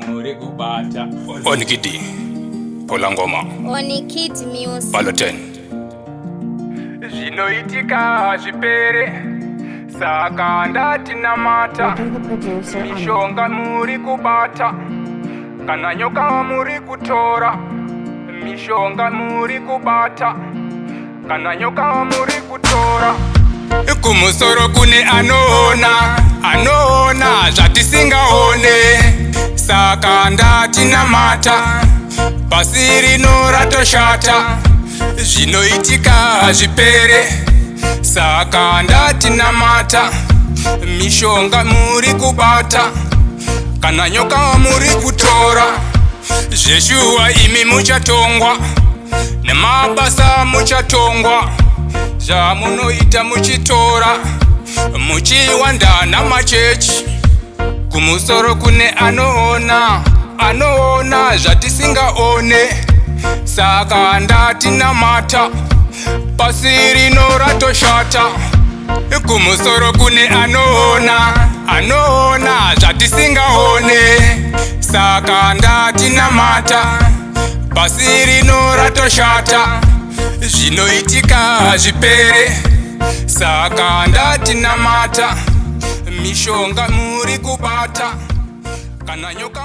muri kubata. Onikidi Polangoma Onikidi Music Paloten. Zvinoitika zvipere saka ndati namata. Mishonga muri kubata kana nyoka muri kutora. Mishonga muri kubata kana nyoka muri kutora. Kumusoro kune anoona zvatisingaone, saka ndati namata pasi rino ratoshata. Zvinoitika zvipere saka ndati namata. Mishonga muri kubata kana nyoka muri kutora. Zveshuwa imi muchatongwa nemabasa muchatongwa. Zvamunoita muchitora muchiwanda namachechi. Kumusoro kune anoona zvatisingaone, saka ndati namata pasi rino ratoshata. Kumusoro kune anoona zvatisingaone, saka ndati namata pasi rino ratoshata. Zvinoitika zvipere saka ndati namata. Mishonga muri kubata kana nyoka